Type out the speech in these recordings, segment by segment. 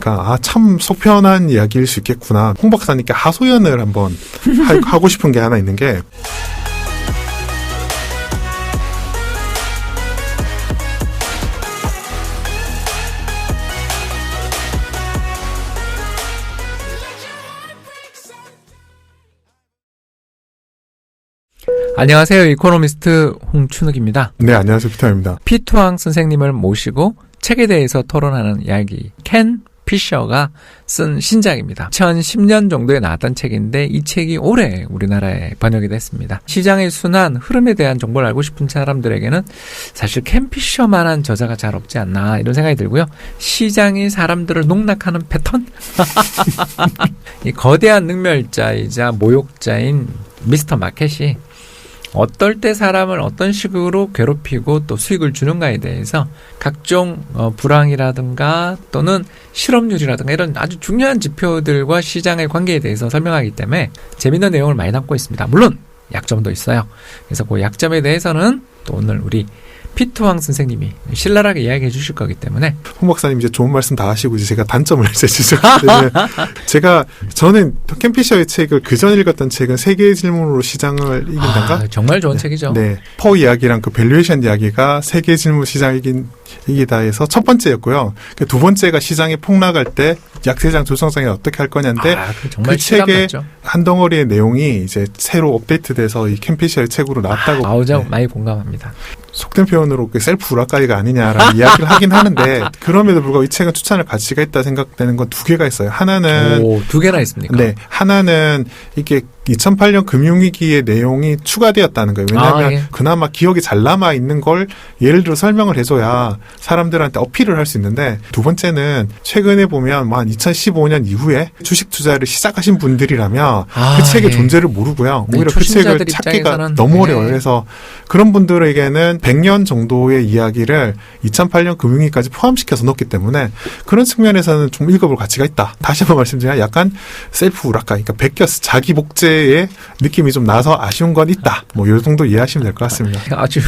보니까 참 속편한 이야기일 수 있겠구나. 홍 박사님께 하소연을 한번 하고 싶은 게 하나 있는 게 안녕하세요. 이코노미스트 홍춘욱입니다. 네, 안녕하세요. 피터입니다. 피투왕 선생님을 모시고 책에 대해서 토론하는 이야기. 켄 피셔가 쓴 신작입니다. 2010년 정도에 나왔던 책인데 이 책이 올해 우리나라에 번역이 됐습니다. 시장의 순환, 흐름에 대한 정보를 알고 싶은 사람들에게는 사실 켄 피셔만한 저자가 잘 없지 않나 이런 생각이 들고요. 시장이 사람들을 농락하는 패턴? 이 거대한 능멸자이자 모욕자인 미스터 마켓이 어떨 때 사람을 어떤 식으로 괴롭히고 또 수익을 주는가에 대해서 각종 불황이라든가 또는 실업률이라든가 이런 아주 중요한 지표들과 시장의 관계에 대해서 설명하기 때문에 재미있는 내용을 많이 담고 있습니다. 물론 약점도 있어요. 그래서 그 약점에 대해서는 또 오늘 우리 피투왕 선생님이 신랄하게 이야기해 주실 거기 때문에 홍 박사님 이제 좋은 말씀 다 하시고 이제 제가 단점을 이제 지적하는데 저는 켄 피셔의 책을 그 전에 읽었던 책은 세계의 질문으로 시장을 이긴단가? 정말 좋은 책이죠. 네, 퍼 이야기랑 그 밸류에이션 이야기가 세계의 질문 시장 이기다 해서 첫 번째였고요. 두 번째가 시장이 폭락할 때 약세장 조성장에 어떻게 할 거냐인데 정말 그 책의 맞죠. 한 덩어리의 내용이 이제 새로 업데이트돼서 이 켄 피셔의 책으로 나왔다고. 네. 많이 공감합니다. 속된 표현으로 셀프 우라카이가 아니냐라는 이야기를 하긴 하는데 그럼에도 불구하고 이 책은 추천할 가치가 있다 생각되는 건 두 개가 있어요. 하나는 두 개나 있습니까? 네, 하나는 이게 2008년 금융위기의 내용이 추가되었다는 거예요. 왜냐하면 그나마 기억이 잘 남아 있는 걸 예를 들어 설명을 해줘야 사람들한테 어필을 할 수 있는데 두 번째는 최근에 보면 한 2015년 이후에 주식 투자를 시작하신 분들이라면 그 책의 존재를 모르고요. 오히려 그 책을 찾기가 너무 어려워요. 그래서 그런 분들에게는 100년 정도의 이야기를 2008년 금융위기까지 포함시켜서 넣었기 때문에 그런 측면에서는 좀 읽어볼 가치가 있다. 다시 한번 말씀드리면 약간 셀프 우라카이, 그러니까 베껴서 자기 복제의 느낌이 좀 나서 아쉬운 건 있다. 이 정도 이해하시면 될 것 같습니다. 아주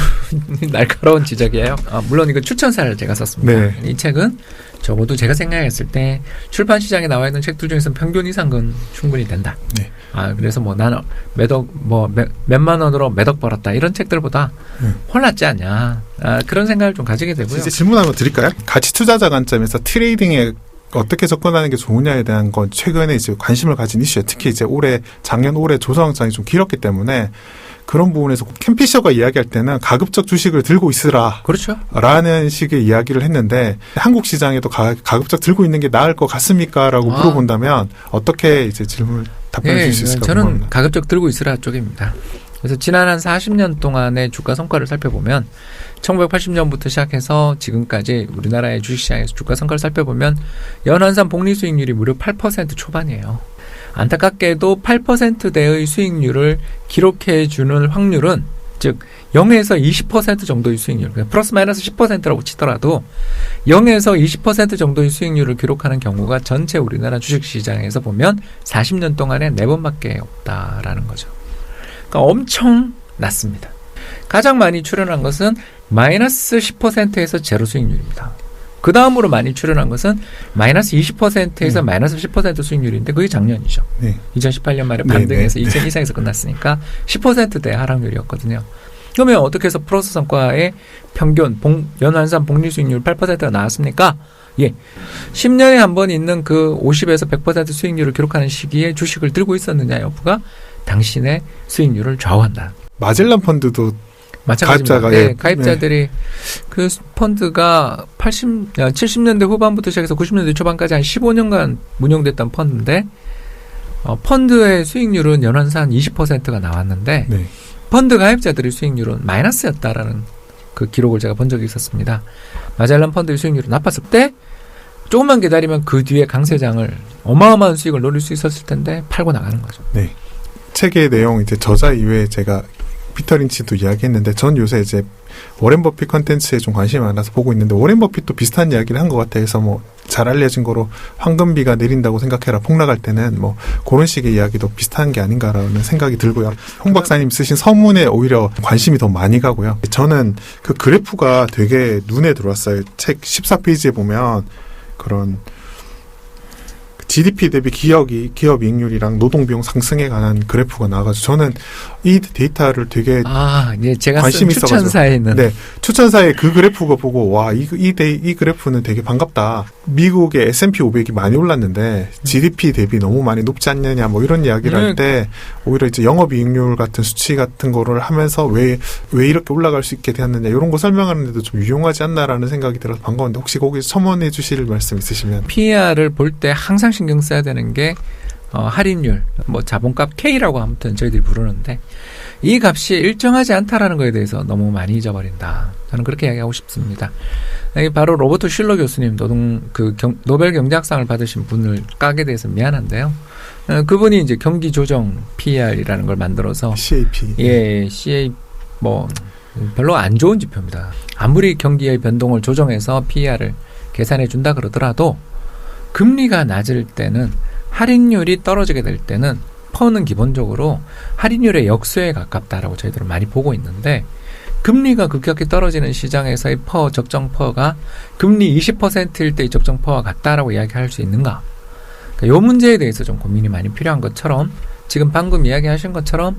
날카로운 지적이에요. 물론 이거 추천사를 제가 썼습니다. 네. 이 책은 적어도 제가 생각했을 때 출판 시장에 나와 있는 책들 중에서 평균 이상은 충분히 된다. 네. 그래서 나는 몇만 원으로 몇 억 벌었다 이런 책들보다 홀랐지 않냐. 그런 생각을 좀 가지게 되고요. 이제 질문 한번 드릴까요? 가치 투자자 관점에서 트레이딩에 어떻게 접근하는 게 좋으냐에 대한 건 최근에 이제 관심을 가진 이슈예요. 특히 이제 작년 올해 조선왕장이 좀 길었기 때문에 그런 부분에서 켄 피셔가 이야기할 때는 가급적 주식을 들고 있으라. 그렇죠. 라는 식의 이야기를 했는데 한국 시장에도 가급적 들고 있는 게 나을 것 같습니까? 라고 물어본다면 어떻게 이제 질문을 답변해 줄 수 있을까? 저는 궁금합니다. 가급적 들고 있으라 쪽입니다. 그래서 지난 한 40년 동안의 주가 성과를 살펴보면 1980년부터 시작해서 지금까지 우리나라의 주식시장에서 주가 성과를 살펴보면 연환산 복리 수익률이 무려 8% 초반이에요. 안타깝게도 8%대의 수익률을 기록해주는 확률은 즉 0에서 20% 정도의 수익률, 플러스 마이너스 10%라고 치더라도 0에서 20% 정도의 수익률을 기록하는 경우가 전체 우리나라 주식시장에서 보면 40년 동안에 4번밖에 없다라는 거죠. 그러니까 엄청 낮습니다. 가장 많이 출현한 것은 마이너스 10%에서 제로 수익률입니다. 그 다음으로 많이 출현한 것은 마이너스 20%에서 마이너스 10% 수익률인데 그게 작년이죠. 네. 2018년 말에 반등해서 2천 이상에서 끝났으니까 10%대 하락률이었거든요. 그러면 어떻게 해서 플러스 성과의 평균 연환산 복리 수익률 8%가 나왔습니까? 10년에 한 번 있는 그 50에서 100% 수익률을 기록하는 시기에 주식을 들고 있었느냐 여부가 당신의 수익률을 좌우한다. 마젤란 펀드도 마찬가지입니다. 가입자들이 그 펀드가 70년대 후반부터 시작해서 90년대 초반까지 한 15년간 운영됐던 펀드인데 펀드의 수익률은 연환산 20%가 나왔는데 펀드 가입자들의 수익률은 마이너스였다라는 그 기록을 제가 본 적이 있었습니다. 마젤란 펀드의 수익률이 나빴을 때 조금만 기다리면 그 뒤에 강세장을 어마어마한 수익을 노릴 수 있었을 텐데 팔고 나가는 거죠. 네. 책의 내용 이제 저자 이외에 제가 피터 린치도 이야기했는데 전 요새 이제 워렌 버핏 컨텐츠에 좀 관심이 많아서 보고 있는데 워렌 버핏도 비슷한 이야기를 한 것 같아요. 그래서 잘 알려진 거로 황금비가 내린다고 생각해라. 폭락할 때는 그런 식의 이야기도 비슷한 게 아닌가라는 생각이 들고요. 홍 박사님 쓰신 서문에 오히려 관심이 더 많이 가고요. 저는 그 그래프가 되게 눈에 들어왔어요. 책 14페이지에 보면 그런 GDP 대비 기업 이익률이랑 노동 비용 상승에 관한 그래프가 나와가지고 저는 이 데이터를 되게 제가 관심 쓴 추천사에는 네, 추천사에 그 그래프가 보고 와, 이 그래프는 되게 반갑다. 미국의 S&P 500이 많이 올랐는데 GDP 대비 너무 많이 높지 않느냐 뭐 이런 이야기를 할 때 오히려 이제 영업이익률 같은 수치 같은 거를 하면서 왜 이렇게 올라갈 수 있게 되었느냐 이런 거 설명하는데도 좀 유용하지 않나라는 생각이 들어서 반가운데 혹시 거기서 첨언해 주실 말씀 있으시면. PER을 볼 때 항상 신경 써야 되는 게 할인율, 뭐 자본값 K라고 아무튼 저희들이 부르는데 이 값이 일정하지 않다라는 거에 대해서 너무 많이 잊어버린다. 저는 그렇게 이야기하고 싶습니다. 바로 로버트 슐러 교수님 노벨 경제학상을 받으신 분을 까게 돼서 미안한데요. 그분이 이제 경기 조정 PER이라는 걸 만들어서 CAP. 예, CAP 뭐 별로 안 좋은 지표입니다. 아무리 경기의 변동을 조정해서 PER을 계산해 준다 그러더라도 금리가 낮을 때는 할인율이 떨어지게 될 때는 퍼는 기본적으로 할인율의 역수에 가깝다라고 저희들은 많이 보고 있는데 금리가 급격히 떨어지는 시장에서의 적정 퍼가 금리 20%일 때의 적정 퍼와 같다라고 이야기할 수 있는가? 그러니까 이 문제에 대해서 좀 고민이 많이 필요한 것처럼 지금 방금 이야기하신 것처럼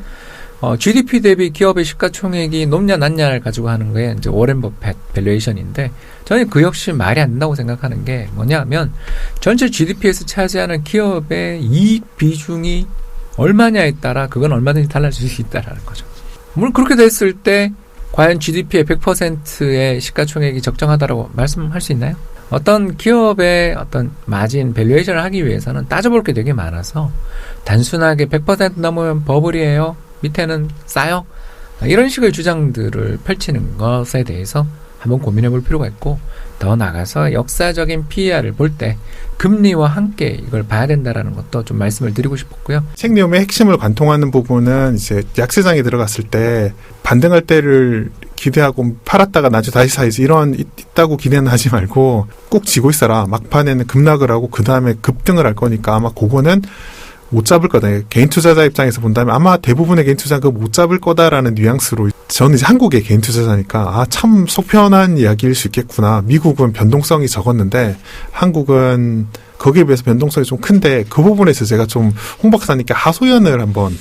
GDP 대비 기업의 시가총액이 높냐 낮냐를 가지고 하는 게 이제 워렌 버핏 밸류에이션인데 저는 그 역시 말이 안 된다고 생각하는 게 뭐냐면 전체 GDP에서 차지하는 기업의 이익 비중이 얼마냐에 따라 그건 얼마든지 달라질 수 있다라는 거죠. 물론 그렇게 됐을 때 과연 GDP의 100%의 시가총액이 적정하다라고 말씀할 수 있나요? 어떤 기업의 어떤 마진 밸류에이션을 하기 위해서는 따져볼 게 되게 많아서 단순하게 100% 넘으면 버블이에요. 밑에는 싸요. 이런 식의 주장들을 펼치는 것에 대해서 한번 고민해 볼 필요가 있고 더 나가서 역사적인 PER을 볼 때 금리와 함께 이걸 봐야 된다라는 것도 좀 말씀을 드리고 싶었고요. 책리움의 핵심을 관통하는 부분은 이제 약세장에 들어갔을 때 반등할 때를 기대하고 팔았다가 나중에 다시 사야지 이런 있다고 기대는 하지 말고 꼭 지고 있어라. 막판에는 급락을 하고 그 다음에 급등을 할 거니까 아마 그거는 못 잡을 거다. 개인 투자자 입장에서 본다면 아마 대부분의 개인 투자자는 그거 못 잡을 거다라는 뉘앙스로 저는 이제 한국의 개인 투자자니까 참 속편한 이야기일 수 있겠구나. 미국은 변동성이 적었는데 한국은 거기에 비해서 변동성이 좀 큰데 그 부분에서 제가 좀 홍 박사님께 하소연을 한번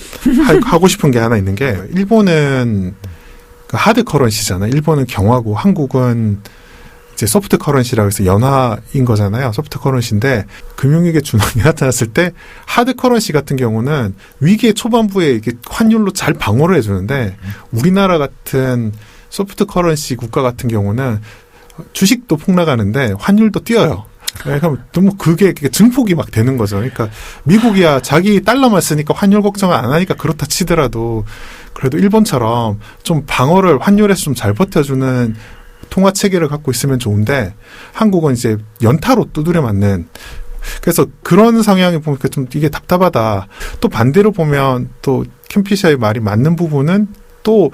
하고 싶은 게 하나 있는 게 일본은 하드 커런시잖아요. 일본은 경화고 한국은 이제 소프트 커런시라고 해서 연화인 거잖아요. 소프트 커런시인데 금융위기 준황이 나타났을 때 하드 커런시 같은 경우는 위기의 초반부에 이게 환율로 잘 방어를 해주는데 우리나라 같은 소프트 커런시 국가 같은 경우는 주식도 폭락하는데 환율도 뛰어요. 그러니까 너무 그게 증폭이 막 되는 거죠. 그러니까 미국이야 자기 달러만 쓰니까 환율 걱정을 안 하니까 그렇다 치더라도 그래도 일본처럼 좀 방어를 환율에서 좀 잘 버텨주는 통화 체계를 갖고 있으면 좋은데 한국은 이제 연타로 두드려 맞는 그래서 그런 성향이 보니까 좀 이게 답답하다. 또 반대로 보면 또 캠피샤의 말이 맞는 부분은 또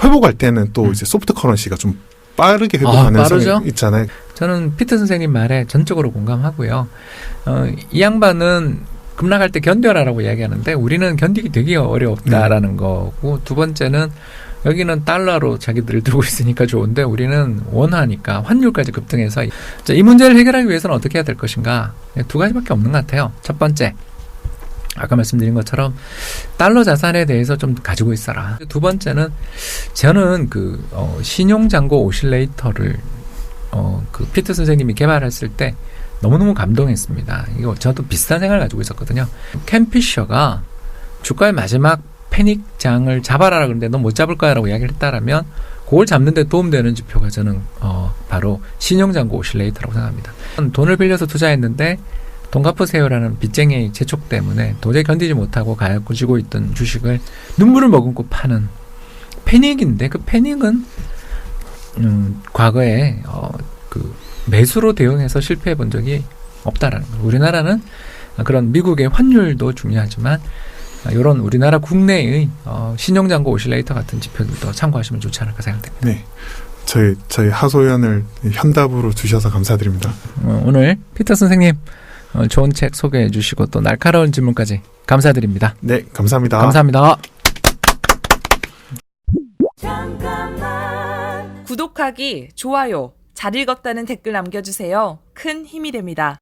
회복할 때는 또 이제 소프트 커런시가 좀 빠르게 회복하는 성향이 있잖아요. 저는 피트 선생님 말에 전적으로 공감하고요. 이 양반은 급락할 때 견뎌라라고 이야기하는데 우리는 견디기 되게 어렵다라는 거고 두 번째는 여기는 달러로 자기들을 들고 있으니까 좋은데 우리는 원화니까 환율까지 급등해서 이 문제를 해결하기 위해서는 어떻게 해야 될 것인가 두 가지밖에 없는 것 같아요. 첫 번째 아까 말씀드린 것처럼 달러 자산에 대해서 좀 가지고 있어라. 두 번째는 저는 신용잔고 오실레이터를 피트 선생님이 개발했을 때 너무너무 감동했습니다. 이거 저도 비슷한 생각을 가지고 있었거든요. 켄 피셔가 주가의 마지막 패닉장을 잡아라 그러는데 너 못 잡을 거야 라고 이야기를 했다라면 그걸 잡는 데 도움되는 지표가 저는 바로 신용잔고 오실레이터라고 생각합니다. 돈을 빌려서 투자했는데 돈 갚으세요라는 빚쟁이의 재촉 때문에 도저히 견디지 못하고 가지고 있던 주식을 눈물을 머금고 파는 패닉인데 그 패닉은 과거에 매수로 대응해서 실패해 본 적이 없다라는 거예요. 우리나라는 그런 미국의 환율도 중요하지만 이런 우리나라 국내의 신용잔고 오실레이터 같은 지표들도 참고하시면 좋지 않을까 생각됩니다. 네, 저희 하소연을 현답으로 주셔서 감사드립니다. 오늘 피터 선생님 좋은 책 소개해 주시고 또 날카로운 질문까지 감사드립니다. 네, 감사합니다. 감사합니다. 구독하기, 좋아요, 잘 읽었다는 댓글 남겨주세요. 큰 힘이 됩니다.